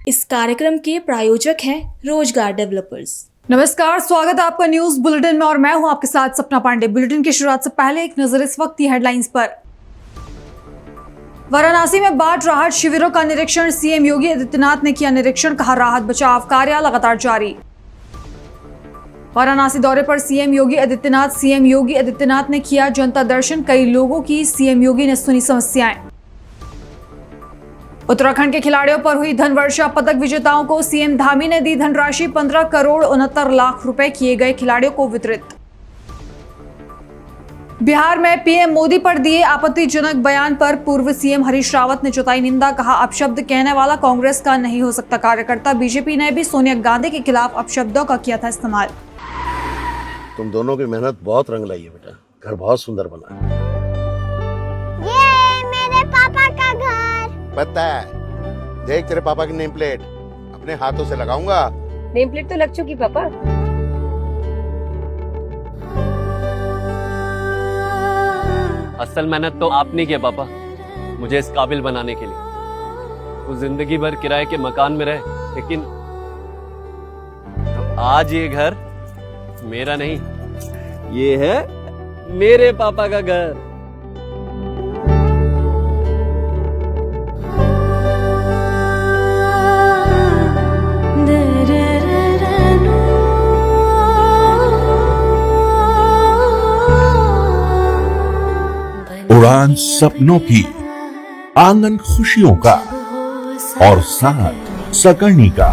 इस कार्यक्रम के प्रायोजक हैं रोजगार डेवलपर्स। नमस्कार, स्वागत है आपका न्यूज बुलेटिन में और मैं हूं आपके साथ सपना पांडे। बुलेटिन की शुरुआत से पहले एक नजर इस वक्त की हेडलाइंस पर। वाराणसी में बाढ़ राहत शिविरों का निरीक्षण, सीएम योगी आदित्यनाथ ने किया निरीक्षण, कहा राहत बचाव कार्य लगातार जारी। वाराणसी दौरे पर सीएम योगी आदित्यनाथ ने किया जनता दर्शन, कई लोगों की सीएम योगी ने सुनी समस्याएं। उत्तराखंड के खिलाड़ियों पर हुई धन वर्षा, पदक विजेताओं को सीएम धामी ने दी धनराशि, 15 करोड़ 69 लाख रुपए किए गए खिलाड़ियों को वितरित। बिहार में पीएम मोदी पर दिए आपत्तिजनक बयान पर पूर्व सीएम हरीश रावत ने जताई निंदा, कहा अपशब्द कहने वाला कांग्रेस का नहीं हो सकता कार्यकर्ता। बीजेपी ने भी सोनिया गांधी के खिलाफ अपशब्दों का किया था इस्तेमाल। तुम दोनों की मेहनत बहुत रंग लाई है बेटा, घर बहुत सुंदर बना है। ये मेरे पापा का घर। पता है, देख तेरे पापा की नेम प्लेट अपने हाथों से लगाऊंगा। नेम प्लेट तो लग चुकी पापा। असल मेहनत तो आपने किया पापा, मुझे इस काबिल बनाने के लिए। वो जिंदगी भर किराए के मकान में रहे, लेकिन तो आज ये घर मेरा नहीं, ये है मेरे पापा का घर। उड़ान सपनों की, आंगन खुशियों का और साथ सकर्णी का।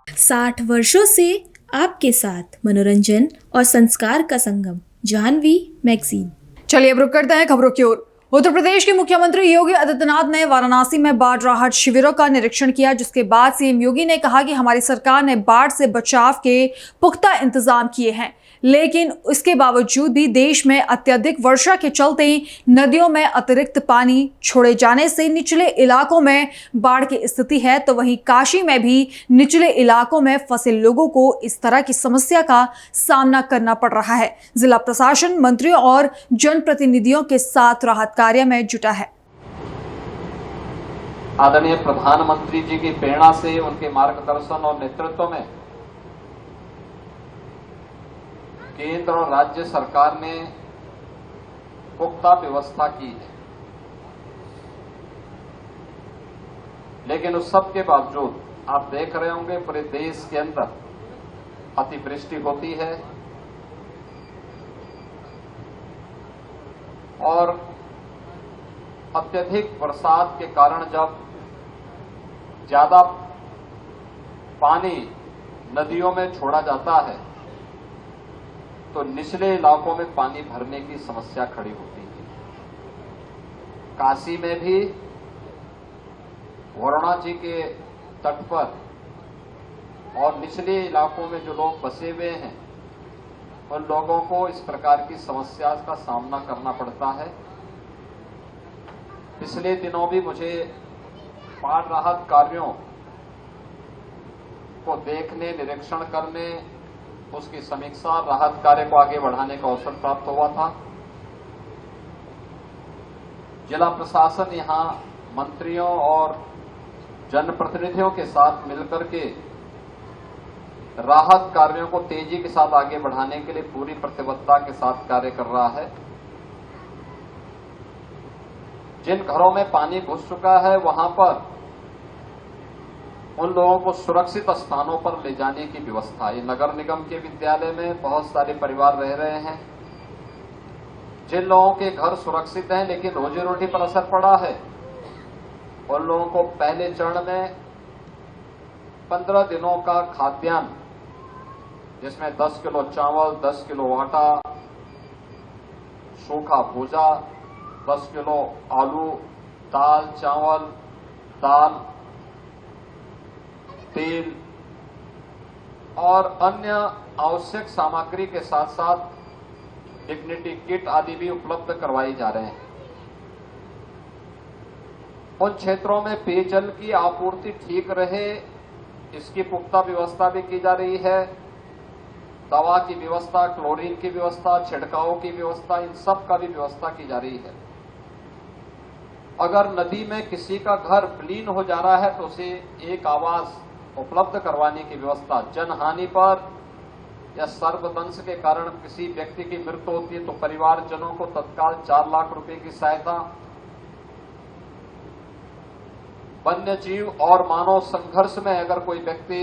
साठ वर्षों से आपके साथ मनोरंजन और संस्कार का संगम, जाह्नवी मैगजीन। चलिए अब रुक करते हैं खबरों की ओर। उत्तर प्रदेश के मुख्यमंत्री योगी आदित्यनाथ ने वाराणसी में बाढ़ राहत शिविरों का निरीक्षण किया, जिसके बाद सीएम योगी ने कहा कि हमारी सरकार ने बाढ़ से बचाव के पुख्ता इंतजाम किए हैं, लेकिन इसके बावजूद भी देश में अत्यधिक वर्षा के चलते नदियों में अतिरिक्त पानी छोड़े जाने से निचले इलाकों में बाढ़ की स्थिति है, तो वहीं काशी में भी निचले इलाकों में फंसे लोगों को इस तरह की समस्या का सामना करना पड़ रहा है। जिला प्रशासन मंत्रियों और जनप्रतिनिधियों के साथ राहत कार्य में जुटा है। आदरणीय प्रधानमंत्री जी की प्रेरणा से, उनके मार्गदर्शन और नेतृत्व में केंद्र और राज्य सरकार ने पुख्ता व्यवस्था की है, लेकिन उस सब के बावजूद आप देख रहे होंगे पूरे देश के अंदर अतिवृष्टि होती है और अत्यधिक बरसात के कारण जब ज्यादा पानी नदियों में छोड़ा जाता है तो निचले इलाकों में पानी भरने की समस्या खड़ी होती है। काशी में भी वरुणा जी के तट पर और निचले इलाकों में जो लोग बसे हुए हैं उन लोगों को इस प्रकार की समस्या का सामना करना पड़ता है। पिछले दिनों भी मुझे बाढ़ राहत कार्यों को देखने, निरीक्षण करने, उसकी समीक्षा, राहत कार्य को आगे बढ़ाने का अवसर प्राप्त हुआ था। जिला प्रशासन यहां मंत्रियों और जनप्रतिनिधियों के साथ मिलकर के राहत कार्यों को तेजी के साथ आगे बढ़ाने के लिए पूरी प्रतिबद्धता के साथ कार्य कर रहा है। जिन घरों में पानी घुस चुका है वहां पर उन लोगों को सुरक्षित स्थानों पर ले जाने की व्यवस्था। ये नगर निगम के विद्यालय में बहुत सारे परिवार रह रहे हैं। जिन लोगों के घर सुरक्षित हैं लेकिन रोजी रोटी पर असर पड़ा है, उन लोगों को पहले चरण में 15 दिनों का खाद्यान्न, जिसमें 10 किलो चावल, 10 किलो आटा, सूखा भूजा, 10 किलो आलू, दाल, चावल, दाल, तेल और अन्य आवश्यक सामग्री के साथ साथ डिग्निटी किट आदि भी उपलब्ध करवाई जा रहे हैं। उन क्षेत्रों में पेयजल की आपूर्ति ठीक रहे, इसकी पुख्ता व्यवस्था भी की जा रही है। दवा की व्यवस्था, क्लोरीन की व्यवस्था, छिड़काव की व्यवस्था, इन सब का भी व्यवस्था की जा रही है। अगर नदी में किसी का घर विलीन हो जा रहा है तो उसे एक आवास उपलब्ध करवाने की व्यवस्था, जनहानि पर या सर्पदंश के कारण किसी व्यक्ति की मृत्यु होती है तो परिवारजनों को तत्काल 4 लाख रुपए की सहायता, वन्य जीव और मानव संघर्ष में अगर कोई व्यक्ति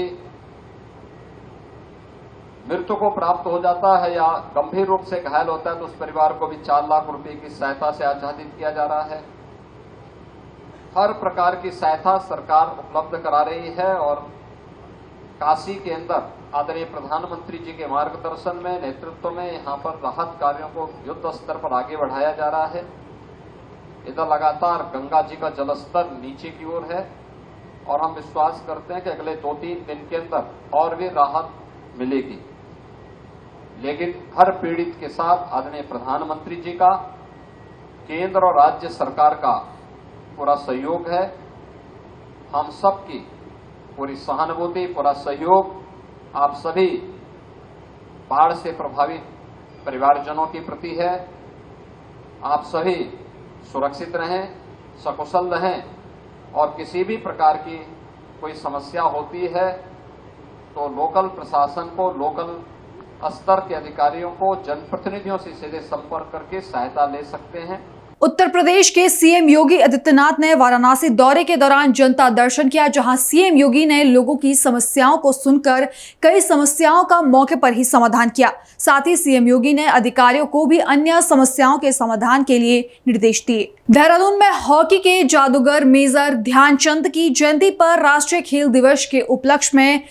मृत्यु को प्राप्त हो जाता है या गंभीर रूप से घायल होता है तो उस परिवार को भी 4 लाख रुपए की सहायता से आच्छादित किया जा रहा है। हर प्रकार की सहायता सरकार उपलब्ध करा रही है और काशी के अंदर आदरणीय प्रधानमंत्री जी के मार्गदर्शन में, नेतृत्व में यहाँ पर राहत कार्यों को युद्ध स्तर पर आगे बढ़ाया जा रहा है। इधर लगातार गंगा जी का जलस्तर नीचे की ओर है और हम विश्वास करते हैं कि अगले 2-3 दिन के अंदर और भी राहत मिलेगी। लेकिन हर पीड़ित के साथ आदरणीय प्रधानमंत्री जी का, केंद्र और राज्य सरकार का पूरा सहयोग है। हम सबकी पूरी सहानुभूति, पूरा सहयोग आप सभी बाढ़ से प्रभावित परिवारजनों के प्रति है। आप सभी सुरक्षित रहें, सकुशल रहें और किसी भी प्रकार की कोई समस्या होती है तो लोकल प्रशासन को, लोकल स्तर के अधिकारियों को, जनप्रतिनिधियों से सीधे संपर्क करके सहायता ले सकते हैं। उत्तर प्रदेश के सीएम योगी आदित्यनाथ ने वाराणसी दौरे के दौरान जनता दर्शन किया, जहां सीएम योगी ने लोगों की समस्याओं को सुनकर कई समस्याओं का मौके पर ही समाधान किया। साथ ही सीएम योगी ने अधिकारियों को भी अन्य समस्याओं के समाधान के लिए निर्देश दिए। देहरादून में हॉकी के जादूगर मेजर ध्यानचंद की जयंती पर राष्ट्रीय खेल दिवस के उपलक्ष्य में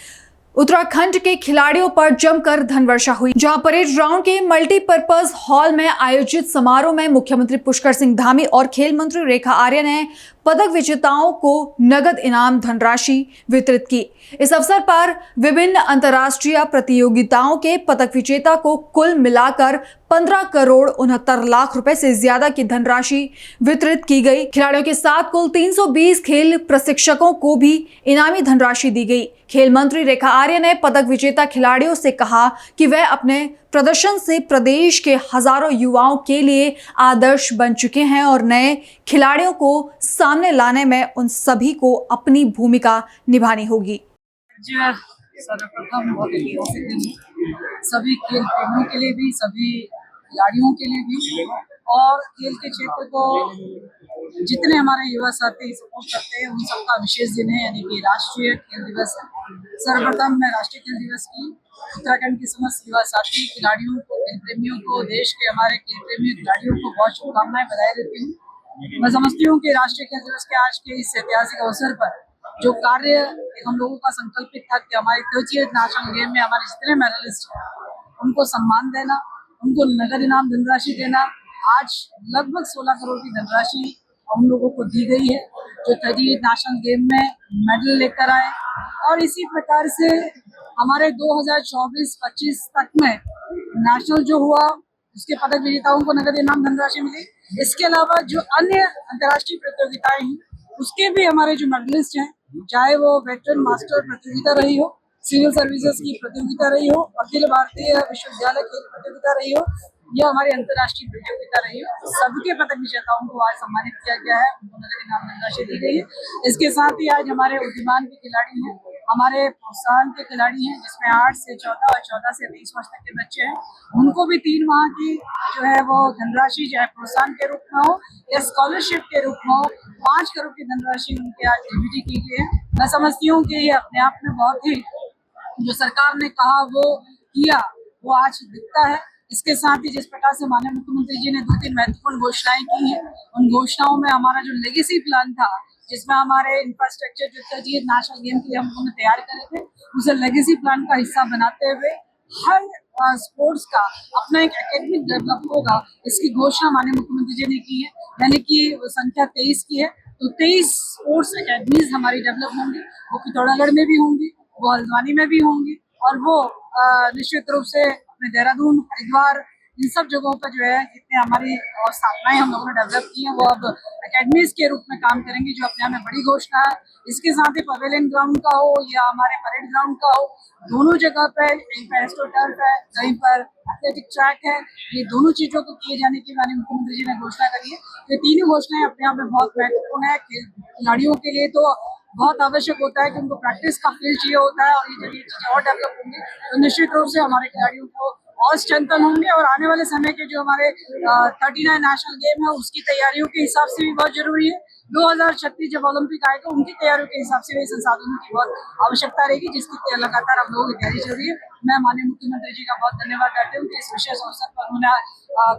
उत्तराखंड के खिलाड़ियों पर जमकर धनवर्षा हुई, जहां परेड ग्राउंड के मल्टीपर्पज हॉल में आयोजित समारोह में मुख्यमंत्री पुष्कर सिंह धामी और खेल मंत्री रेखा आर्या ने पदक विजेताओं को नगद इनाम धनराशि वितरित की। इस अवसर पर विभिन्न अंतर्राष्ट्रीय प्रतियोगिताओं के पदक विजेता को कुल मिलाकर 15 करोड़ 69 लाख रुपए से ज्यादा की धनराशि वितरित की गई। खिलाड़ियों के साथ कुल 320 खेल प्रशिक्षकों को भी इनामी धनराशि दी गई। खेल मंत्री रेखा आर्या ने पदक विजेता खिलाड़ियों से कहा कि वह अपने प्रदर्शन से प्रदेश के हजारों युवाओं के लिए आदर्श बन चुके हैं और नए खिलाड़ियों को सामने लाने में उन सभी को अपनी भूमिका निभानी होगी। सर्वप्रथम बहुत ऐतिहासिक दिन है सभी खेल प्रेमियों के लिए भी, सभी खिलाड़ियों के लिए भी और खेल के क्षेत्र को जितने हमारे युवा साथी सपोर्ट करते हैं उन सबका विशेष दिन है, यानी कि राष्ट्रीय खेल दिवस है। सर्वप्रथम मैं राष्ट्रीय खेल दिवस की उत्तराखंड के समस्त युवा साथी खिलाड़ियों को, खेल प्रेमियों को, देश के हमारे खेल प्रेमी खिलाड़ियों को बहुत शुभकामनाएं, बधाई देती हूँ। मैं समझती हूँ कि राष्ट्रीय खेल दिवस के आज के इस ऐतिहासिक अवसर पर जो कार्य हम लोगों का संकल्पित था कि हमारी 30th नेशनल गेम में हमारे जितने मेडलिस्ट हैं उनको सम्मान देना, उनको नगद इनाम धनराशि देना, आज लगभग 16 करोड़ की धनराशि हम लोगों को दी गई है जो 30th नेशनल गेम में मेडल लेकर आए। और इसी प्रकार से हमारे 2024-25 तक में नेशनल जो हुआ उसके पदक विजेताओं को नगद इनाम धनराशि मिली। इसके अलावा जो अन्य अंतर्राष्ट्रीय प्रतियोगिताएं हैं उसके भी हमारे जो मेडलिस्ट हैं, चाहे वो वेटरन मास्टर प्रतियोगिता रही हो, सिविल सर्विसेज की प्रतियोगिता रही हो, अखिल भारतीय विश्वविद्यालय खेल प्रतियोगिता रही हो या हमारी अंतर्राष्ट्रीय प्रतियोगिता रही हो, सबके पदक विजेताओं को आज सम्मानित किया गया है, उनको नगद इनाम धनराशि दी गई है। इसके साथ ही आज हमारे उद्यमान के खिलाड़ी हैं, हमारे प्रोत्साहन के खिलाड़ी हैं जिसमें 8 से 14 और 14 से 20 वर्ष तक के बच्चे हैं, उनको भी 3 माह की जो है वो धनराशि चाहे प्रोत्साहन के रूप में हो या स्कॉलरशिप के रूप में हो 5 करोड़ की धनराशि उनके आज डीबीटी की गई है। मैं समझती हूँ कि ये अपने आप में बहुत ही जो सरकार ने कहा वो किया वो आज दिखता है। इसके साथ ही जिस प्रकार से माननीय मुख्यमंत्री जी ने 2-3 महत्वपूर्ण घोषणाएं की हैं, उन घोषणाओं में हमारा जो लेगेसी प्लान था जिसमें हमारे इंफ्रास्ट्रक्चर जो 30th नेशनल गेम के लिए हम लोगों ने तैयार करे थे, उसे लेगेसी प्लान का हिस्सा बनाते हुए हर स्पोर्ट्स का अपना एक एकेडमिक डेवलप होगा, इसकी घोषणा माननीय मुख्यमंत्री जी ने की है। यानी कि संख्या 23 की है, तो 23 स्पोर्ट्स अकेडमीज हमारी डेवलप होंगी, वो पिथौरागढ़ में भी होंगी, वो हल्द्वानी में भी होंगी और वो निश्चित रूप से अपने देहरादून, हरिद्वार इन सब जगहों पर जो है जितने हमारी स्थापनाएं हम लोगों ने डेवलप की हैं वो अब एकेडमीज के रूप में काम करेंगी, जो अपने आप में बड़ी घोषणा है। इसके साथ ही पवेलियन ग्राउंड का हो या हमारे परेड ग्राउंड का हो, दोनों जगह पर कहीं पर एस्ट्रोटर्फ है, कहीं पर एथलेटिक ट्रैक है, ये दोनों चीजों को किए जाने की माननीय मुख्यमंत्री जी ने घोषणा करी है। ये तीनों घोषणाएं अपने आप में बहुत महत्वपूर्ण है। खिलाड़ियों के लिए तो बहुत आवश्यक होता है कि उनको प्रैक्टिस का फील्ड चाहिए होता है, और ये जब ये चीजें और डेवलप होंगी तो निश्चित रूप से हमारे खिलाड़ियों को और स्ट्रेंथन होंगे, और आने वाले समय के जो हमारे 39 नेशनल गेम है उसकी तैयारियों के हिसाब से भी बहुत जरूरी है। 2036 जब ओलंपिक आएगा उनकी तैयारियों के हिसाब से भी संसाधनों की बहुत आवश्यकता रहेगी, जिसकी लगातार हम लोगों की तैयारी चल रही है। मैं माननीय मुख्यमंत्री जी का बहुत धन्यवाद करती हूँ कि इस विशेष अवसर पर उन्होंने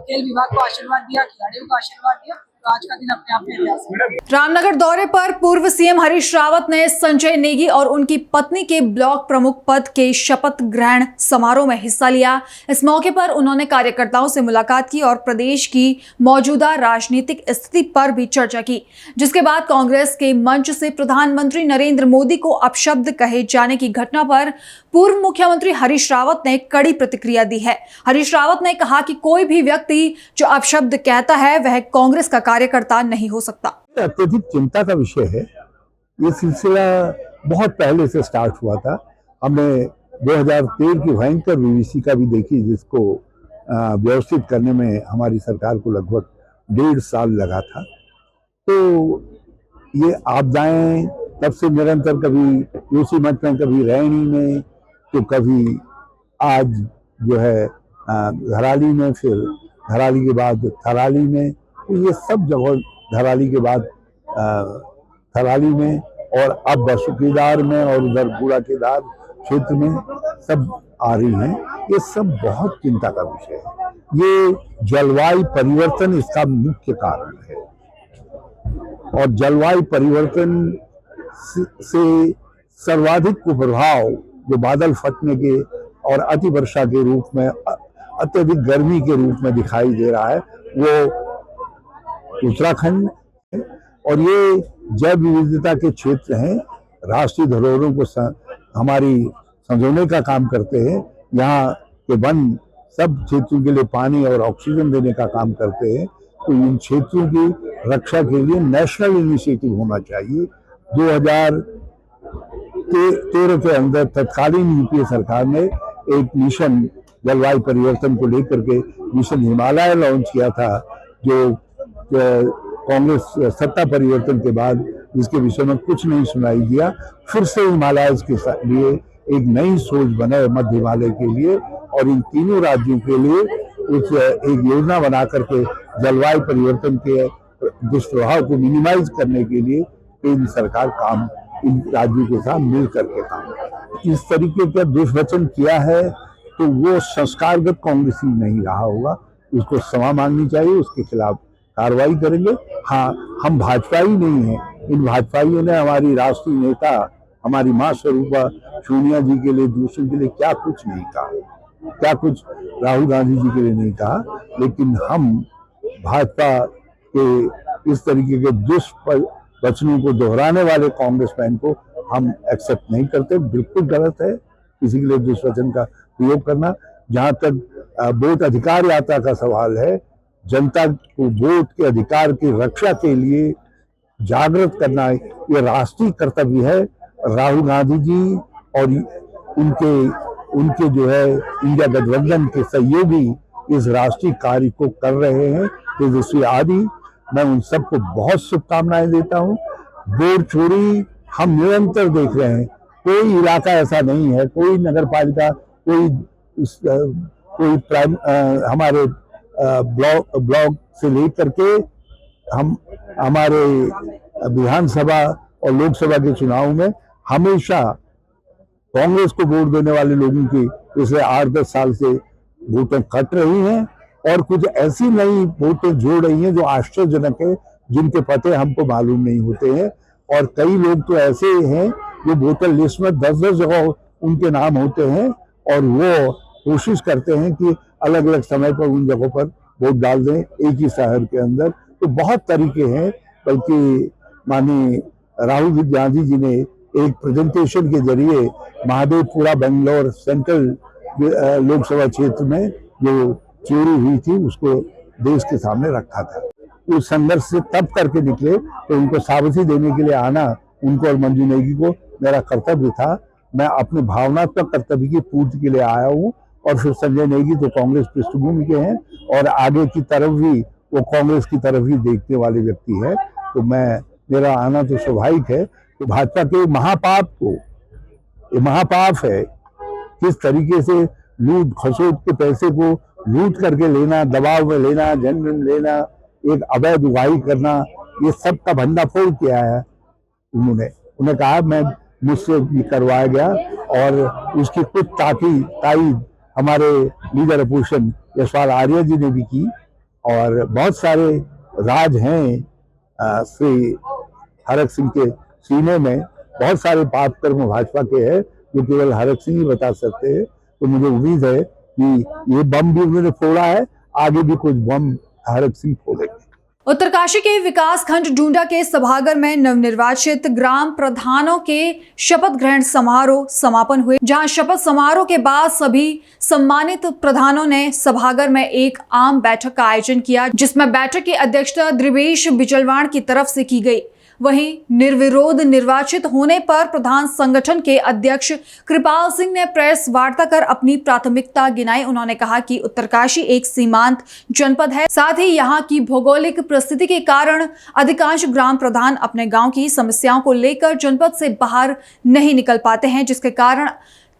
खेल विभाग को आशीर्वाद दिया, खिलाड़ियों को आशीर्वाद दिया। तो आज का दिन अपने आप में ऐतिहासिक है। रामनगर दौरे पर पूर्व सीएम हरीश रावत ने संजय नेगी और उनकी पत्नी के ब्लॉक प्रमुख पद के शपथ ग्रहण समारोह में हिस्सा लिया। इस मौके पर उन्होंने कार्यकर्ताओं से मुलाकात की और प्रदेश की मौजूदा राजनीतिक स्थिति पर भी चर्चा की, जिसके बाद कांग्रेस के मंच से प्रधानमंत्री नरेंद्र मोदी को अपशब्द कहे जाने की घटना पर पूर्व मुख्यमंत्री हरीश रावत ने कड़ी प्रतिक्रिया दी है। हरीश रावत ने कहा कि कोई भी व्यक्ति जो अपशब्द कहता है वह कांग्रेस का कार्यकर्ता नहीं हो सकता। अत्यधिक चिंता का विषय है। ये सिलसिला बहुत पहले से स्टार्ट हुआ था। हमने 2013 की भयंकर विभीषिका भी देखी, जिसको व्यवस्थित करने में हमारी सरकार को लगभग 1.5 साल लगा था। तो ये आपदाएं तब से निरंतर, कभी उसी मत में, कभी रैणी में, तो कभी आज जो है धराली में, फिर धराली के बाद थराली में, तो ये सब जगह धराली के बाद थराली में और अब बसुकीदार में और उधर बूढ़ा केदार क्षेत्र में सब आ रही हैं। ये सब बहुत चिंता का विषय है। ये जलवायु परिवर्तन इसका मुख्य कारण है, और जलवायु परिवर्तन से सर्वाधिक कुप्रभाव जो बादल फटने के और अति वर्षा के रूप में, अत्यधिक गर्मी के रूप में दिखाई दे रहा है, वो उत्तराखंड है। और ये जैव विविधता के क्षेत्र हैं, राष्ट्रीय धरोहरों को हमारी संजोने का काम करते हैं। यहाँ के वन सब क्षेत्रों के लिए पानी और ऑक्सीजन देने का काम करते हैं। तो इन क्षेत्रों की रक्षा के लिए नेशनल इनिशिएटिव होना चाहिए। 2013 के अंदर तत्कालीन यूपीए सरकार ने एक मिशन जलवायु परिवर्तन को लेकर के मिशन हिमालय लॉन्च किया था, जो कांग्रेस सत्ता परिवर्तन के बाद जिसके विषय में कुछ नहीं सुनाई दिया। फिर से हिमालय के लिए एक नई सोच बने मध्य हिमालय के लिए, और इन तीनों राज्यों के लिए कुछ एक योजना बना करके जलवायु परिवर्तन के दुष्प्रभाव को मिनिमाइज करने के लिए केंद्र सरकार काम इन राज्यों के साथ मिल करके काम। इस तरीके का दुष्वचन किया है तो वो संस्कारगत कांग्रेसी नहीं रहा होगा, उसको क्षमा मांगनी चाहिए, उसके खिलाफ कार्रवाई करेंगे। हाँ, हम भाजपाई नहीं हैं। इन भाजपाइयों ने हमारी राष्ट्रीय नेता, हमारी मां स्वरूपा सोनिया जी के लिए, दूसरों के लिए क्या कुछ नहीं कहा, क्या कुछ राहुल गांधी जी के लिए नहीं कहा, लेकिन हम भाजपा के इस तरीके के दुष्वचनों को दोहराने वाले कांग्रेसमैन को हम एक्सेप्ट नहीं करते। बिल्कुल गलत है किसी के लिए दुष्वचन का प्रयोग करना। जहां तक वोट अधिकार यात्रा का सवाल है, जनता को वोट के अधिकार की रक्षा के लिए जागृत करना ये राष्ट्रीय कर्तव्य है। राहुल गांधी जी और उनके जो है इंडिया गठबंधन के सहयोगी इस राष्ट्रीय कार्य को कर रहे हैं। तेजस्वी आदि, मैं उन सबको बहुत शुभकामनाएं देता हूं। वोट चोरी हम निरंतर देख रहे हैं। कोई इलाका ऐसा नहीं है, कोई नगर पालिका, कोई प्राइम हमारे ब्लॉक से लेकर के हम हमारे विधानसभा और लोकसभा के चुनाव में हमेशा कांग्रेस को वोट देने वाले लोगों की पिछले 8-10 साल से वोटें कट रही हैं, और कुछ ऐसी नई वोटें जोड़ रही हैं जो आश्चर्यजनक है, जिनके पते हमको मालूम नहीं होते हैं। और कई लोग तो ऐसे हैं जो वोटर लिस्ट में 10-10 जगह उनके नाम होते हैं, और वो कोशिश करते हैं कि अलग अलग समय पर उन जगहों पर वोट डाल दें एक ही शहर के अंदर। तो बहुत तरीके हैं। बल्कि माननीय राहुल गांधी जी ने एक प्रेजेंटेशन के जरिए महादेवपुरा बेंगलोर सेंट्रल लोकसभा क्षेत्र में जो चोरी हुई थी उसको देश के सामने रखा था। उस संघर्ष से तब करके निकले तो उनको साबिती देने के लिए आना, उनको और मंजू नेगी को मेरा कर्तव्य था। मैं अपने भावनात्मक कर्तव्य की पूर्ति के लिए आया हूँ। और फिर संजय नेगी तो कांग्रेस पृष्ठभूमि के हैं और आगे की तरफ भी वो कांग्रेस की तरफ ही देखने वाले व्यक्ति है, तो मेरा आना तो स्वाभाविक है। तो भाजपा के महापाप को, ये महापाप है, किस तरीके से लूट खसोट के पैसे को लूट करके लेना, दबाव में लेना, जन लेना, एक अवैध उगाही करना, ये सब का भंडाफोड़ किया है उन्होंने कहा मैं मुझसे ये करवाया गया। और उसकी कुछ ताकीद हमारे लीडर अपोजिशन यशपाल आर्य जी ने भी की। और बहुत सारे राज हैं श्री हरक सिंह के सीने में, बहुत सारे पाप कर्म भाजपा के हैं जो केवल हरक सिंह ही बता सकते हैं। तो मुझे उम्मीद है कि ये बम भी उन्होंने फोड़ा है, आगे भी कुछ बम हरक सिंह फोड़ेंगे। उत्तरकाशी के विकास खंड डूंडा के सभागार में नवनिर्वाचित ग्राम प्रधानों के शपथ ग्रहण समारोह समापन हुए, जहां शपथ समारोह के बाद सभी सम्मानित प्रधानों ने सभागार में एक आम बैठक का आयोजन किया, जिसमें बैठक की अध्यक्षता द्रिवेश बिजलवाण की तरफ से की गई। वहीं निर्विरोध निर्वाचित होने पर प्रधान संगठन के अध्यक्ष कृपाल सिंह ने प्रेस वार्ता कर अपनी प्राथमिकता गिनाई। उन्होंने कहा कि उत्तरकाशी एक सीमांत जनपद है, साथ ही यहाँ की भौगोलिक परिस्थिति के कारण अधिकांश ग्राम प्रधान अपने गांव की समस्याओं को लेकर जनपद से बाहर नहीं निकल पाते हैं, जिसके कारण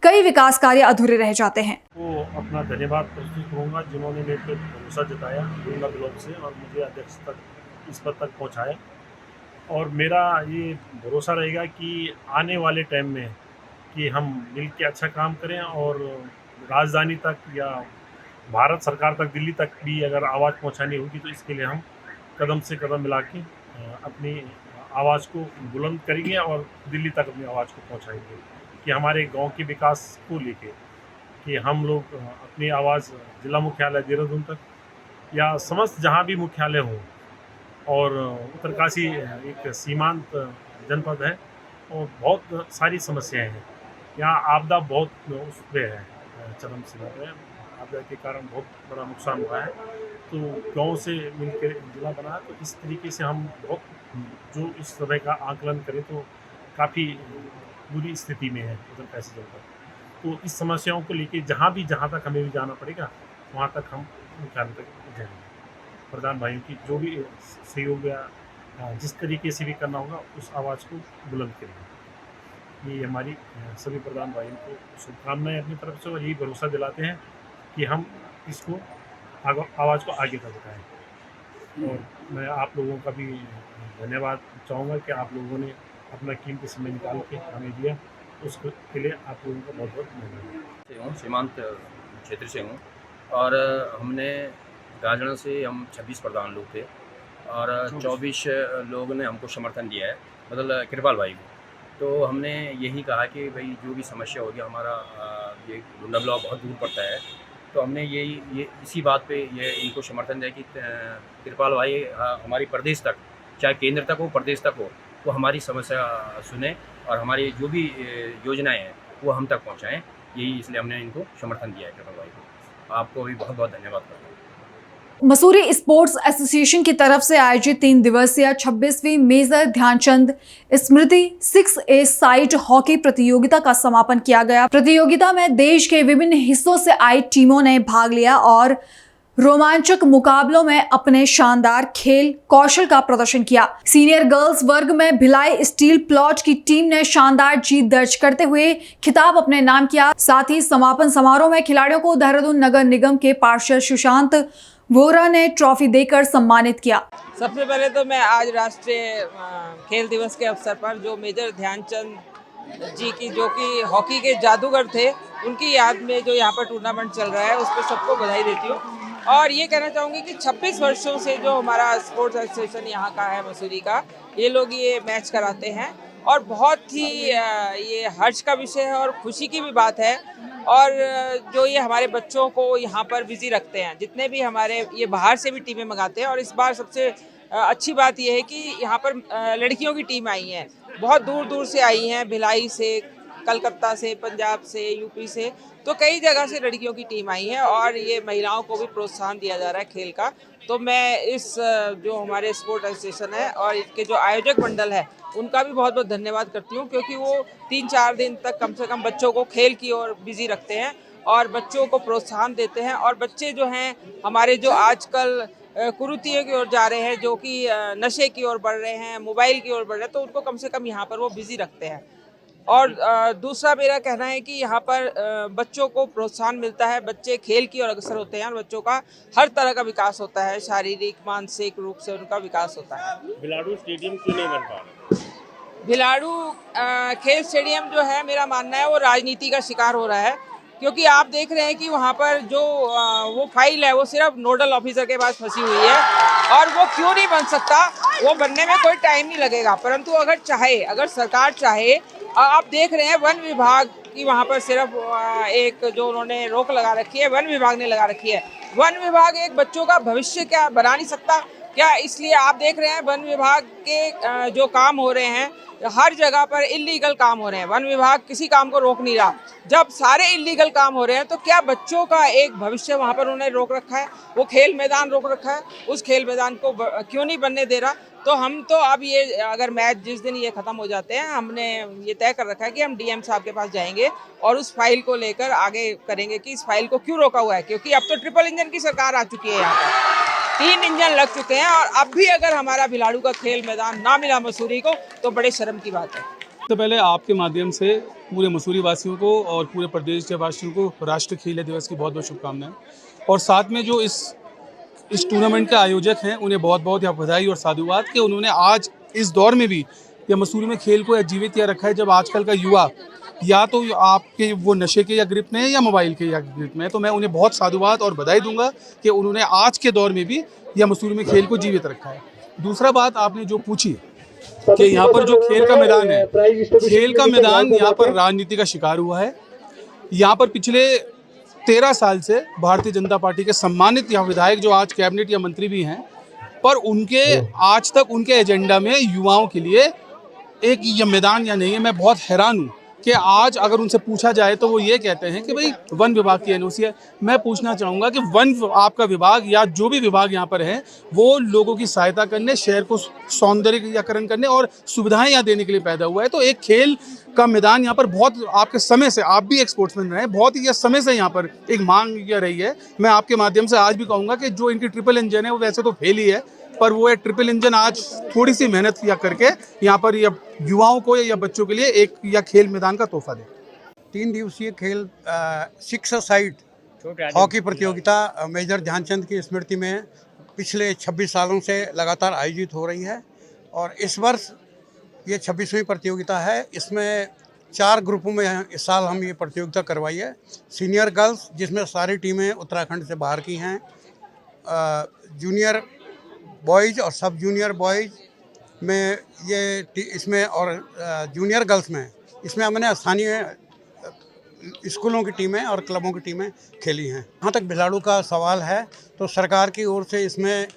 कई विकास कार्य अधूरे रह जाते हैं। तो अपना धन्यवाद प्रस्तुत करूंगा जिन्होंने मेरे पर भरोसा जताया डूंडा ब्लॉक से और मुझे अध्यक्ष तक इस पद तक पहुँचाया। और मेरा ये भरोसा रहेगा कि आने वाले टाइम में कि हम मिल के अच्छा काम करें और राजधानी तक या भारत सरकार तक, दिल्ली तक भी अगर आवाज़ पहुंचानी होगी तो इसके लिए हम कदम से कदम मिला के अपनी आवाज़ को बुलंद करेंगे और दिल्ली तक अपनी आवाज़ को पहुंचाएंगे कि हमारे गांव के विकास को लेके कि हम लोग अपनी आवाज़ जिला मुख्यालय देहरादून तक या समस्त जहाँ भी मुख्यालय हों। और उत्तरकाशी एक सीमांत जनपद है और बहुत सारी समस्याएं हैं यहाँ। आपदा बहुत उस पर है, चरम सीमा पे। आपदा के कारण बहुत बड़ा नुकसान हुआ है, तो गांव से मिलकर जिला बना। तो इस तरीके से हम बहुत जो इस समय का आकलन करें तो काफ़ी बुरी स्थिति में है उत्तरकाशी जनपद। तो इस समस्याओं को लेके जहाँ तक हमें भी जाना पड़ेगा वहाँ तक हम मुख्यालय तक जाएंगे। प्रधान भाइयों की जो भी सहयोग या जिस तरीके से भी करना होगा उस आवाज़ को बुलंद करेंगे। ये हमारी सभी प्रधान भाइयों को शुभकामनाएं अपनी तरफ से, और यही भरोसा दिलाते हैं कि हम इसको आवाज़ को आगे तक बढ़ाएं। और मैं आप लोगों का भी धन्यवाद चाहूँगा कि आप लोगों ने अपना कीमती समय निकाल के हमें दिया, उसके लिए आप लोगों का बहुत बहुत धन्यवाद। सीमांत क्षेत्र से हूँ और हमने राजगढ़ से हम 26 प्रधान लोग थे और 24 लोगों ने हमको समर्थन दिया है, मतलब कृपाल भाई को। तो हमने यही कहा कि भाई जो भी समस्या होगी, हमारा ये डूंडा ब्लॉक बहुत दूर पड़ता है, तो हमने ये इसी बात पे ये इनको समर्थन दिया कि कृपाल भाई हमारी प्रदेश तक, चाहे केंद्र तक हो प्रदेश तक हो, वो हमारी समस्या सुने और हमारी जो भी योजनाएँ हैं वो हम तक पहुँचाएँ। यही इसलिए हमने इनको समर्थन दिया है कृपाल भाई को। आपको भी बहुत बहुत धन्यवाद करता हूँ। मसूरी स्पोर्ट्स एसोसिएशन की तरफ से आयोजित 3 दिवसीय 26वीं मेजर ध्यानचंद स्मृति 6A साइड हॉकी प्रतियोगिता का समापन किया गया। प्रतियोगिता में देश के विभिन्न हिस्सों से आई टीमों ने भाग लिया और रोमांचक मुकाबलों में अपने शानदार खेल कौशल का प्रदर्शन किया। सीनियर गर्ल्स वर्ग में भिलाई स्टील प्लॉट की टीम ने शानदार जीत दर्ज करते हुए खिताब अपने नाम किया। साथ ही समापन समारोह में खिलाड़ियों को देहरादून नगर निगम के पार्षद सुशांत वोरा ने ट्रॉफी देकर सम्मानित किया। सबसे पहले तो मैं आज राष्ट्रीय खेल दिवस के अवसर पर जो मेजर ध्यानचंद जी की, जो कि हॉकी के जादूगर थे, उनकी याद में जो यहाँ पर टूर्नामेंट चल रहा है उस पर सबको बधाई देती हूँ। और ये कहना चाहूँगी कि 26 वर्षों से जो हमारा स्पोर्ट्स एसोसिएशन यहाँ का है मसूरी का, ये लोग ये मैच कराते हैं और बहुत ही ये हर्ष का विषय है और खुशी की भी बात है। और जो ये हमारे बच्चों को यहाँ पर बिजी रखते हैं, जितने भी हमारे ये बाहर से भी टीमें मंगाते हैं। और इस बार सबसे अच्छी बात ये है कि यहाँ पर लड़कियों की टीम आई हैं, बहुत दूर दूर से आई हैं, भिलाई से, कलकत्ता से, पंजाब से, यूपी से, तो कई जगह से लड़कियों की टीम आई है और ये महिलाओं को भी प्रोत्साहन दिया जा रहा है खेल का। तो मैं इस जो हमारे स्पोर्ट एसोसिएशन है और इसके जो आयोजक मंडल है उनका भी बहुत बहुत धन्यवाद करती हूँ, क्योंकि वो 3-4 दिन तक कम से कम बच्चों को खेल की ओर बिजी रखते हैं और बच्चों को प्रोत्साहन देते हैं। और बच्चे जो हैं हमारे जो आजकल कुरीतियों की ओर जा रहे हैं, जो कि नशे की ओर बढ़ रहे हैं, मोबाइल की ओर बढ़ रहे हैं, तो उनको कम से कम यहाँ पर वो बिजी रखते हैं। और दूसरा मेरा कहना है कि यहाँ पर बच्चों को प्रोत्साहन मिलता है, बच्चे खेल की ओर अग्रसर होते हैं और बच्चों का हर तरह का विकास होता है, शारीरिक मानसिक रूप से उनका विकास होता है। बिलाड़ू स्टेडियम क्यों नहीं बन पा रहा? बिलाड़ू खेल स्टेडियम जो है, मेरा मानना है वो राजनीति का शिकार हो रहा है, क्योंकि आप देख रहे हैं कि वहाँ पर जो वो फाइल है वो सिर्फ नोडल ऑफिसर के पास फंसी हुई है और वो क्यों नहीं बन सकता, वो बनने में कोई टाइम नहीं लगेगा। परंतु अगर सरकार चाहे, आप देख रहे हैं वन विभाग की वहाँ पर सिर्फ एक जो उन्होंने रोक लगा रखी है, वन विभाग ने लगा रखी है। वन विभाग एक बच्चों का भविष्य क्या बना नहीं सकता क्या? इसलिए आप देख रहे हैं वन विभाग के जो काम हो रहे हैं, हर जगह पर इल्लीगल काम हो रहे हैं। वन विभाग किसी काम को रोक नहीं रहा। जब सारे इल्लीगल काम हो रहे हैं तो क्या बच्चों का एक भविष्य वहाँ पर उन्होंने रोक रखा है? वो खेल मैदान रोक रखा है, उस खेल मैदान को क्यों नहीं बनने दे रहा? तो हम तो अब ये अगर मैच जिस दिन ये ख़त्म हो जाते हैं, हमने ये तय कर रखा है कि हम डीएम साहब के पास जाएंगे और उस फाइल को लेकर आगे करेंगे कि इस फाइल को क्यों रोका हुआ है। क्योंकि अब तो ट्रिपल इंजन की सरकार आ चुकी है, यहाँ पर 3 इंजन लग चुके हैं और अब भी अगर हमारा बिलाड़ू का खेल मैदान ना मिला मसूरी को तो बड़े शर्म की बात है। तो पहले आपके माध्यम से पूरे मसूरी वासियों को और पूरे प्रदेश के वासियों को राष्ट्रीय खेल दिवस की बहुत बहुत शुभकामनाएं। और साथ में जो इस टूर्नामेंट के आयोजक हैं उन्हें बहुत बहुत यहाँ बधाई और साधुवाद कि उन्होंने आज इस दौर में भी या मसूरी में खेल को जीवित किया रखा है, जब आजकल का युवा या तो आपके वो नशे के या ग्रिप में है या मोबाइल के या ग्रिप में है। तो मैं उन्हें बहुत साधुवाद और बधाई दूंगा कि उन्होंने आज के दौर में भी या मसूरी में खेल को जीवित रखा है। दूसरा बात आपने जो पूछी कि यहाँ पर जो खेल का मैदान है, खेल का मैदान यहाँ पर राजनीति का शिकार हुआ है। यहाँ पर पिछले 13 साल से भारतीय जनता पार्टी के सम्मानित यहाँ विधायक जो आज कैबिनेट या मंत्री भी हैं, पर उनके आज तक उनके एजेंडा में युवाओं के लिए एक ये मैदान या नहीं है। मैं बहुत हैरान हूँ कि आज अगर उनसे पूछा जाए तो वो ये कहते हैं कि भाई वन विभाग की एनओसी है। मैं पूछना चाहूँगा कि वन आपका विभाग या जो भी विभाग यहाँ पर है वो लोगों की सहायता करने, शहर को सौंदर्यीकरण करने और सुविधाएं यहाँ देने के लिए पैदा हुआ है। तो एक खेल का मैदान यहाँ पर बहुत आपके समय से, आप भी एक स्पोर्ट्समैन रहे हैं, बहुत ही समय से यहाँ पर एक मांग यह रही है। मैं आपके माध्यम से आज भी कहूँगा कि जो इनकी ट्रिपल इंजन है वो वैसे तो फेल ही है, पर वो ट्रिपल इंजन आज थोड़ी सी मेहनत किया करके यहाँ पर युवाओं को या बच्चों के लिए एक या खेल मैदान का तोहफा दे। 3 दिवसीय खेल 6 साइड हॉकी प्रतियोगिता मेजर ध्यानचंद की स्मृति में पिछले 26 सालों से लगातार आयोजित हो रही है और इस वर्ष ये 26वीं प्रतियोगिता है। इसमें 4 ग्रुपों में इस साल हम ये प्रतियोगिता करवाई है। सीनियर गर्ल्स जिसमें सारी टीमें उत्तराखंड से बाहर की हैं, जूनियर बॉयज़ और सब जूनियर बॉयज़ में इसमें और जूनियर गर्ल्स में इसमें हमने स्थानीय स्कूलों की टीमें और क्लबों की टीमें खेली हैं। जहाँ तक बिलाड़ू का सवाल है तो सरकार की ओर से इसमें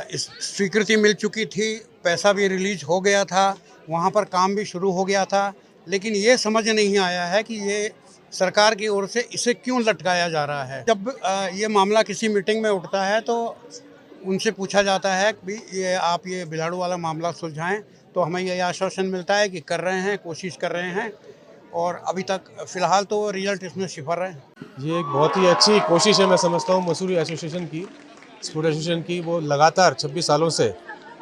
स्वीकृति मिल चुकी थी, पैसा भी रिलीज हो गया था, वहाँ पर काम भी शुरू हो गया था, लेकिन ये समझ नहीं आया है कि ये सरकार की ओर से इसे क्यों लटकाया जा रहा है। जब ये मामला किसी मीटिंग में उठता है तो उनसे पूछा जाता है कि ये आप ये बिलाड़ू वाला मामला सुलझाएं, तो हमें ये आश्वासन मिलता है कि कर रहे हैं, कोशिश कर रहे हैं और अभी तक फ़िलहाल तो रिजल्ट इसमें सिफर है। ये एक बहुत ही अच्छी कोशिश है, मैं समझता हूँ मसूरी एसोसिएशन की, स्पोर्ट एसोसिएशन की। वो लगातार 26 सालों से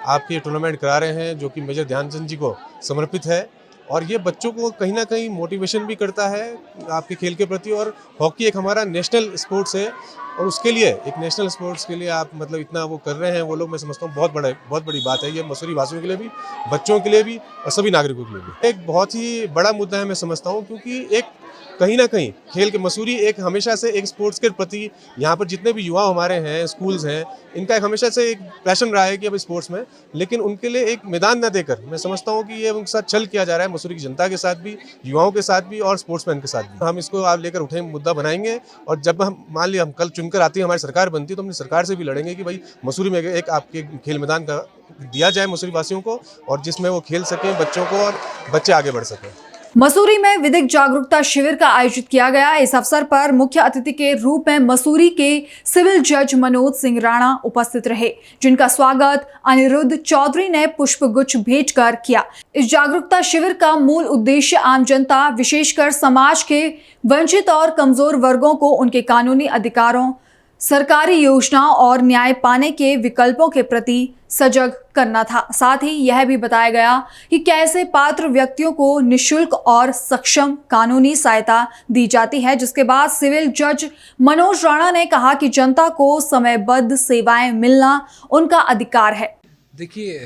आपके टूर्नामेंट करा रहे हैं जो कि मेजर ध्यानचंद जी को समर्पित है और ये बच्चों को कहीं ना कहीं मोटिवेशन भी करता है आपके खेल के प्रति। और हॉकी एक हमारा नेशनल स्पोर्ट्स है और उसके लिए एक नेशनल स्पोर्ट्स के लिए आप मतलब इतना वो कर रहे हैं वो लोग, मैं समझता हूँ बहुत बड़ी बात है ये मसूरी वासियों के लिए भी, बच्चों के लिए भी और सभी नागरिकों के लिए भी। एक बहुत ही बड़ा मुद्दा है मैं समझता हूँ, क्योंकि एक कहीं ना कहीं खेल के मसूरी एक हमेशा से एक स्पोर्ट्स के प्रति यहाँ पर जितने भी युवा हमारे हैं, स्कूल्स हैं, इनका एक हमेशा से एक पैशन रहा है कि अब स्पोर्ट्स में, लेकिन उनके लिए एक मैदान न देकर मैं समझता हूँ कि ये उनके साथ छल किया जा रहा है मसूरी की जनता के साथ भी, युवाओं के साथ भी और स्पोर्ट्समैन के साथ भी। हम इसको आप लेकर उठे मुद्दा बनाएंगे और जब हम मान लिया हम कल चुनकर आती है हमारी सरकार बनती है तो अपनी सरकार से भी लड़ेंगे कि भाई मसूरी में एक आपके खेल मैदान का दिया जाए मसूरी वासियों को और जिसमें वो खेल सकें बच्चों को और बच्चे आगे बढ़ सकें। मसूरी में विधिक जागरूकता शिविर का आयोजित किया गया। इस अवसर पर मुख्य अतिथि के रूप में मसूरी के सिविल जज मनोज सिंह राणा उपस्थित रहे, जिनका स्वागत अनिरुद्ध चौधरी ने पुष्पगुच्छ भेंटकर किया। इस जागरूकता शिविर का मूल उद्देश्य आम जनता, विशेषकर समाज के वंचित और कमजोर वर्गों को उनके कानूनी अधिकारों, सरकारी योजनाओं और न्याय पाने के विकल्पों के प्रति सजग करना था। साथ ही यह भी बताया गया कि कैसे पात्र व्यक्तियों को निःशुल्क और सक्षम कानूनी सहायता दी जाती है, जिसके बाद सिविल जज मनोज राणा ने कहा कि जनता को समयबद्ध सेवाएं मिलना उनका अधिकार है। देखिए,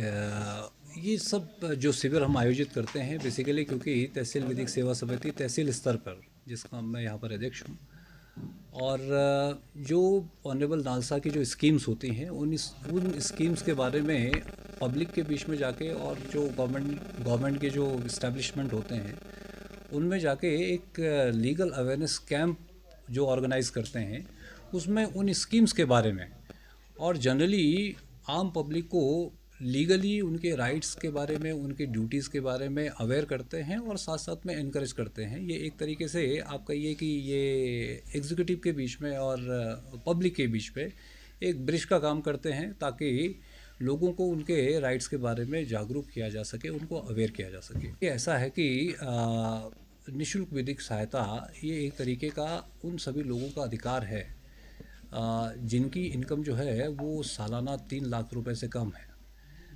ये सब जो शिविर हम आयोजित करते हैं बेसिकली क्योंकि तहसील विधिक सेवा समिति तहसील स्तर पर, जिसका मैं यहाँ पर अध्यक्ष हूँ, और जो ऑनरेबल नालसा की जो स्कीम्स होती हैं उन स्कीम्स के बारे में पब्लिक के बीच में जाके, और जो गवर्नमेंट के जो इस्टेब्लिशमेंट होते हैं उनमें जाके एक लीगल अवेयरनेस कैंप जो ऑर्गेनाइज करते हैं, उसमें उन स्कीम्स के बारे में और जनरली आम पब्लिक को लीगली उनके राइट्स के बारे में, उनके ड्यूटीज़ के बारे में अवेयर करते हैं और साथ साथ में इनकरेज करते हैं। ये एक तरीके से आप कहिए कि ये एग्जीक्यूटिव के बीच में और पब्लिक के बीच में एक ब्रिज का काम करते हैं, ताकि लोगों को उनके राइट्स के बारे में जागरूक किया जा सके, उनको अवेयर किया जा सके। ये ऐसा है कि निःशुल्क विधिक सहायता ये एक तरीके का उन सभी लोगों का अधिकार है जिनकी इनकम जो है वो सालाना 3 लाख रुपए से कम है।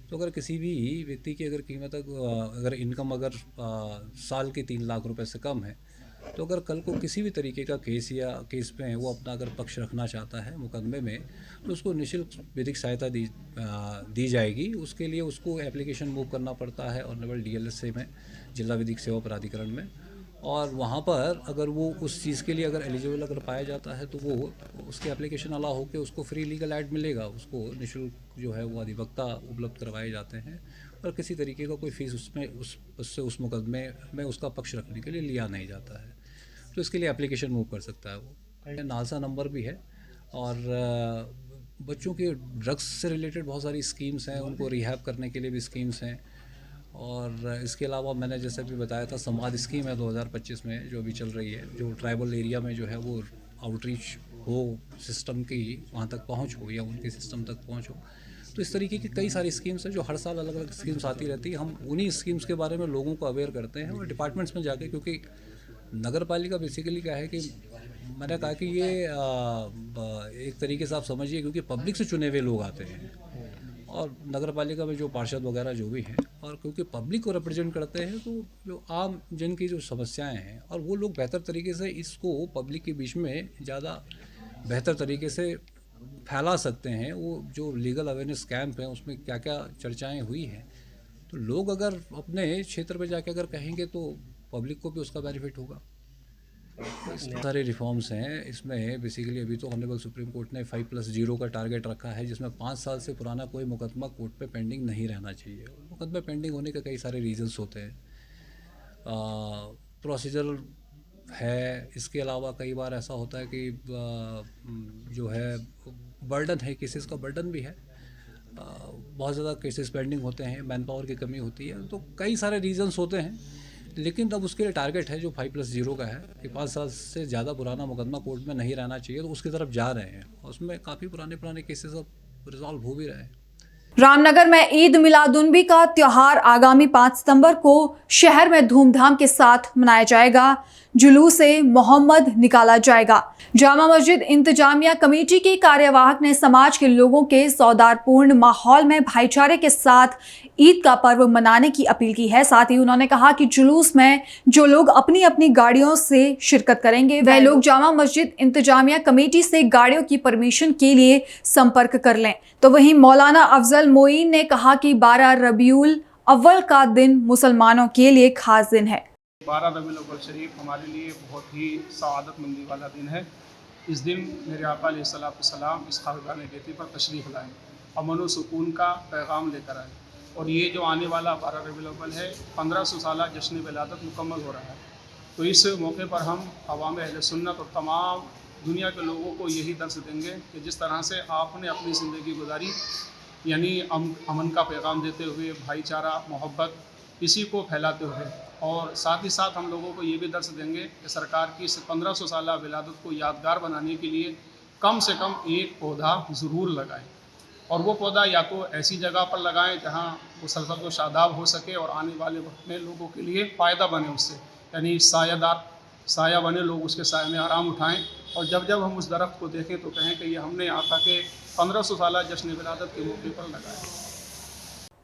तो अगर किसी भी व्यक्ति की अगर कीमत अगर इनकम साल के 3 लाख रुपए से कम है, तो अगर कल को किसी भी तरीके का केस में वो अपना अगर पक्ष रखना चाहता है मुकदमे में, तो उसको निःशुल्क विधिक सहायता दी जाएगी। उसके लिए उसको एप्लीकेशन मूव करना पड़ता है ऑनरेबल DLSA में, जिला विधिक सेवा प्राधिकरण में, और वहाँ पर अगर वो उस चीज़ के लिए अगर एलिजिबल अगर पाया जाता है तो वो उसके एप्लीकेशन अलाउ होकर उसको फ्री लीगल एड मिलेगा, उसको निःशुल्क जो है वो अधिवक्ता उपलब्ध करवाए जाते हैं, और किसी तरीके का कोई फीस उससे उस मुकदमे में उसका पक्ष रखने के लिए लिया नहीं जाता है। तो इसके लिए एप्लीकेशन मूव कर सकता है वो। नालसा नंबर भी है, और बच्चों के ड्रग्स से रिलेटेड बहुत सारी स्कीम्स हैं, उनको रिहैब करने के लिए भी स्कीम्स हैं, और इसके अलावा मैंने जैसे भी बताया था समाज स्कीम है 2025 में जो अभी चल रही है, जो ट्राइबल एरिया में जो है वो आउटरीच हो, सिस्टम की वहाँ तक पहुँच हो या उनके सिस्टम तक पहुँच हो। तो इस तरीके की कई सारी स्कीम्स हैं जो हर साल अलग अलग स्कीम्स आती रहती है। हम उन्हीं स्कीम्स के बारे में लोगों को अवेयर करते हैं और डिपार्टमेंट्स में जाके, क्योंकि नगर पालिका बेसिकली क्या है कि मैंने कहा कि ये एक तरीके से आप समझिए क्योंकि पब्लिक से चुने हुए लोग आते हैं, और नगर पालिका में जो पार्षद वगैरह जो भी हैं, और क्योंकि पब्लिक को रिप्रेजेंट करते हैं, तो जो आम जन की जो समस्याएं हैं, और वो लोग बेहतर तरीके से इसको पब्लिक के बीच में ज़्यादा बेहतर तरीके से फैला सकते हैं। वो जो लीगल अवेयरनेस कैंप है उसमें क्या क्या चर्चाएं हुई हैं, तो लोग अगर अपने क्षेत्र में जाके अगर कहेंगे तो पब्लिक को भी उसका बेनिफिट होगा। सारे रिफॉर्म्स हैं इसमें। बेसिकली अभी तो ऑनरेबल सुप्रीम कोर्ट ने 5+0 का टारगेट रखा है, जिसमें 5 साल से पुराना कोई मुकदमा कोर्ट पे पेंडिंग नहीं रहना चाहिए। मुकदमे पेंडिंग होने के कई सारे रीजंस होते हैं, प्रोसीजर है, इसके अलावा कई बार ऐसा होता है कि जो है बर्डन है, केसेस का बर्डन भी है, बहुत ज़्यादा केसेस पेंडिंग होते हैं, मैन पावर की कमी होती है, तो कई सारे रीजंस होते हैं। लेकिन अब उसके लिए टारगेट है जो 5+0 का है कि 5 साल से ज़्यादा पुराना मुकदमा कोर्ट में नहीं रहना चाहिए, तो उसकी तरफ जा रहे हैं। उसमें काफ़ी पुराने केसेस अब रिजॉल्व हो भी रहे हैं। रामनगर में ईद मिलादुन्नबी का त्योहार आगामी 5 सितंबर को शहर में धूमधाम के साथ मनाया जाएगा। जुलूस से मोहम्मद निकाला जाएगा। जामा मस्जिद इंतजामिया कमेटी के कार्यवाहक ने समाज के लोगों के सौहार्दपूर्ण माहौल में भाईचारे के साथ ईद का पर्व मनाने की अपील की है। साथ ही उन्होंने कहा कि जुलूस में जो लोग अपनी अपनी गाड़ियों से शिरकत करेंगे, वह लोग जामा मस्जिद इंतजामिया कमेटी से गाड़ियों की परमिशन के लिए संपर्क कर लें। तो वहीं मौलाना अफजल मोइन ने कहा कि 12 रबीउल अव्वल का दिन मुसलमानों के लिए खास दिन है। 12 रबीउल अव्वल शरीफ हमारे लिए बहुत ही सआदतमंदी वाला दिन है। इस दिन मेरे आका अलैहिस्सलाम इस खारगाह गेती पर तशरीफ़ लाए, अमन व सुकून का पैगाम लेकर आए। और ये जो आने वाला 12 रबीउल अव्वल है, 1500 साला जश्न विलादत मुकम्मल हो रहा है। तो इस मौके पर हम अवाम अहले सुन्नत और तमाम दुनिया के लोगों को यही दर्स देंगे कि जिस तरह से आपने अपनी ज़िंदगी गुजारी, यानी अमन का पैगाम देते हुए, भाईचारा, मोहब्बत इसी को फैलाते हुए और साथ ही साथ हम लोगों को ये भी दर्श देंगे कि सरकार की इस 1500 साल विलादत को यादगार बनाने के लिए कम से कम एक पौधा ज़रूर लगाएं और वो पौधा या तो ऐसी जगह पर लगाएं जहां वो सरसब्ज़ व शादाब हो सके और आने वाले वक्त में लोगों के लिए फ़ायदा बने उससे, यानी साया बने, लोग उसके साए में आराम उठाएं। और जब जब हम उस दरख्त को देखें तो कहें कि ये हमने आका के 1500 साल जश्न विलादत के मौके पर लगाया।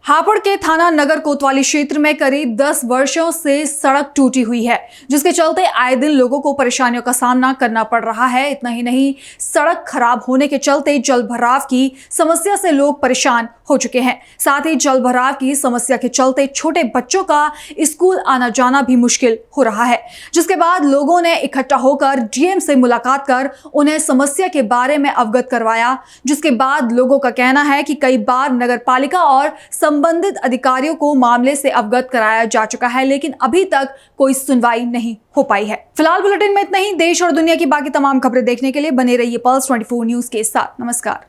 हापुड़ के थाना नगर कोतवाली क्षेत्र में करीब 10 वर्षों से सड़क टूटी हुई है, जिसके चलते आए दिन लोगों को परेशानियों का सामना करना पड़ रहा है। इतना ही नहीं, सड़क खराब होने के चलते जल भराव की समस्या से लोग परेशान हो चुके हैं। साथ ही जल भराव की समस्या के चलते छोटे बच्चों का स्कूल आना जाना भी मुश्किल हो रहा है, जिसके बाद लोगों ने इकट्ठा होकर डीएम से मुलाकात कर उन्हें समस्या के बारे में अवगत करवाया, जिसके बाद लोगों का कहना है कि कई बार नगर पालिका और संबंधित अधिकारियों को मामले से अवगत कराया जा चुका है, लेकिन अभी तक कोई सुनवाई नहीं हो पाई है। फिलहाल बुलेटिन में इतना ही। देश और दुनिया की बाकी तमाम खबरें देखने के लिए बने रहिए पल्स 24 न्यूज के साथ। नमस्कार।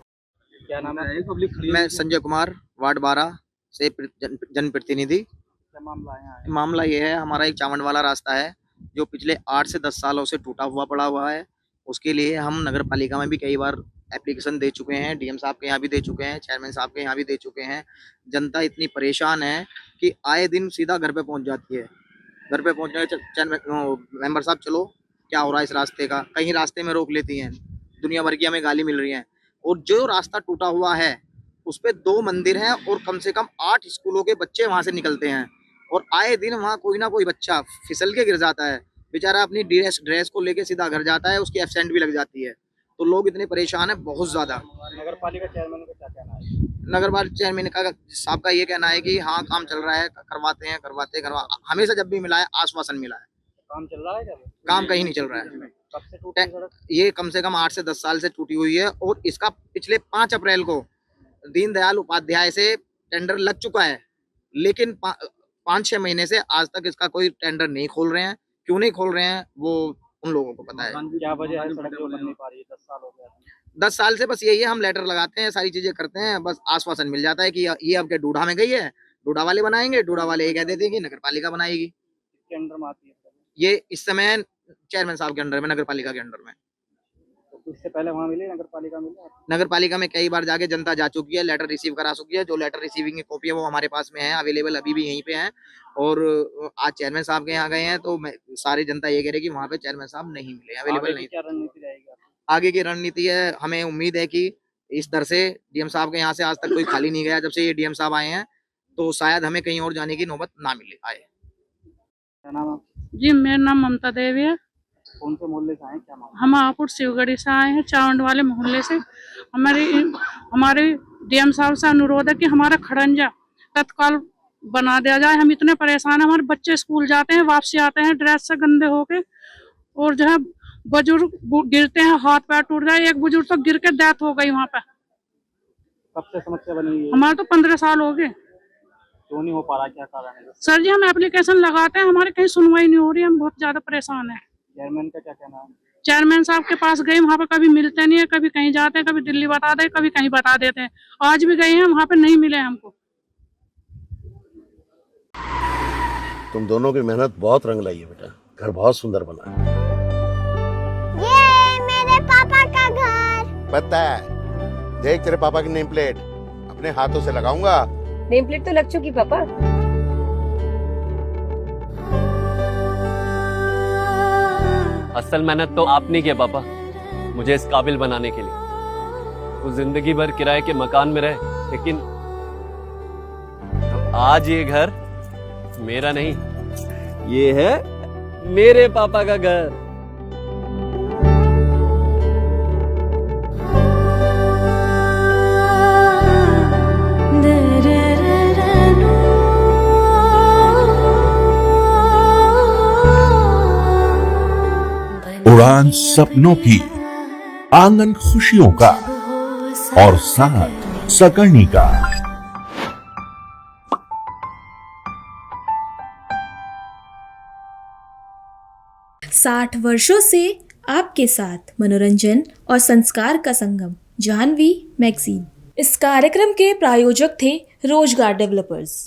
क्या नाम है? मैं संजय कुमार, वार्ड 12 से जनप्रतिनिधि। क्या मामला है? मामला ये है, हमारा एक चावंड वाला रास्ता है जो पिछले 8 से 10 सालों से टूटा हुआ पड़ा हुआ है। उसके लिए हम नगर पालिका में भी कई बार एप्लीकेशन दे चुके हैं, डीएम साहब के यहाँ भी दे चुके हैं, चेयरमैन साहब के यहाँ भी दे चुके हैं। जनता इतनी परेशान है कि आए दिन सीधा घर पे पहुँच जाती है। घर पे पहुँचने चेयरमैन मेंबर साहब चलो क्या हो रहा है इस रास्ते का, कहीं रास्ते में रोक लेती हैं, दुनिया भर की हमें गाली मिल रही है। और जो रास्ता टूटा हुआ है उस पे 2 मंदिर हैं और कम से कम 8 स्कूलों के बच्चे वहाँ से निकलते हैं और आए दिन वहाँ कोई ना कोई बच्चा फिसल के गिर जाता है। बेचारा अपनी ड्रेस को लेके सीधा घर जाता है, उसकी एब्सेंट भी लग जाती है। तो लोग इतने परेशान हैं बहुत ज़्यादा। नगर पालिका चेयरमैन का क्या कहना है? नगर पालिका चेयरमैन साहब का ये कहना है कि हाँ काम चल रहा है, करवाते हमेशा जब भी मिला है आश्वासन मिला है। काम चल रहा है क्या? काम कहीं नहीं चल रहा है। कब से टूटी सड़क? ये कम से कम 8 से 10 साल से टूटी हुई है और इसका पिछले 5 अप्रैल को दीनदयाल उपाध्याय से टेंडर लग चुका है, लेकिन 5-6 महीने से आज तक इसका कोई टेंडर नहीं खोल रहे हैं। क्यों नहीं खोल रहे हैं वो उन लोगों को पता है। क्या वजह है सड़क जो बन नहीं पा रही है? 10 साल हो गया। 10 साल से बस यही है, हम लेटर लगाते हैं, सारी चीजें करते हैं, बस आश्वासन मिल जाता है कि ये अब के डूडा में गई है, डूडा वाले बनाएंगे, डूडा वाले ये कह देते हैं कि नगर पालिका बनाएगी। किसके अंडर में आती है? ये इस समय चेयरमैन साहब के अंडर में, नगर पालिका के अंडर में। तो इससे पहले वहाँ मिली, नगर पालिका मिली? नगर पालिका में कई बार जाके जनता जा चुकी है, लेटर रिसीव करा चुकी है। जो लेटर रिसीविंग की कॉपी है वो हमारे पास में है, अवेलेबल अभी भी यहीं पे है। और आज चेयरमैन साहब के यहाँ गए हैं तो सारी जनता ये कह रही है कि वहाँ पे चेयरमैन साहब नहीं मिले, अवेलेबल नहीं। क्या रणनीति रहेगी? आगे की रणनीति है, हमें उम्मीद है कि इस दर से डीएम साहब के यहाँ से आज तक कोई खाली नहीं गया जब से ये डीएम साहब आए हैं, तो शायद हमें कहीं और जाने की नौबत ना मिले आए। क्या नाम है? जी मेरा नाम ममता देवी है। कौन से मोहल्ले से आए? क्या मामला? हम हापुड़ शिवगढ़ी से आए हैं, चावंड वाले मोहल्ले से। हमारे डीएम साहब से अनुरोध है कि हमारा खड़ंजा तत्काल बना दिया जाए। हम इतने परेशान हैं, हमारे बच्चे स्कूल जाते हैं, वापसी आते हैं ड्रेस से गंदे होके, और जो है बुजुर्ग गिरते हैं, हाथ पैर टूट जाए। एक बुजुर्ग तो गिर के डेथ हो गई वहाँ पे। कब से समस्या बनी हुई है? हमारे तो 15 साल हो गए। क्यों नहीं हो पा रहा, क्या कारण है? सर जी हम एप्लीकेशन लगाते हैं, हमारे कहीं सुनवाई नहीं हो रही, हम बहुत ज्यादा परेशान है। चेयरमैन का क्या कहना है? चेयरमैन साहब के पास गए, वहाँ पे कभी मिलते नहीं है, कभी कहीं जाते हैं, कभी दिल्ली बता दे, कभी कहीं बता देते हैं। आज भी गए हैं, वहाँ पे नहीं मिले हमको। तुम दोनों की मेहनत बहुत रंग लाई है बेटा, घर बहुत सुंदर बना है। ये मेरे पापा का घर। पता है, देख तेरे पापा की नेम प्लेट अपने हाथों से लगाऊंगा। नेम प्लेट तो लग चुकी पापा। असल मेहनत तो आपने किया पापा, मुझे इस काबिल बनाने के लिए। वो जिंदगी भर किराए के मकान में रहे, लेकिन आज ये घर मेरा नहीं, ये है मेरे पापा का घर। उड़ान सपनों की, आंगन खुशियों का और साथ सकर्णी का। 60 वर्षों से आपके साथ मनोरंजन और संस्कार का संगम, जाह्नवी मैगजीन। इस कार्यक्रम के प्रायोजक थे रोजगार डेवलपर्स।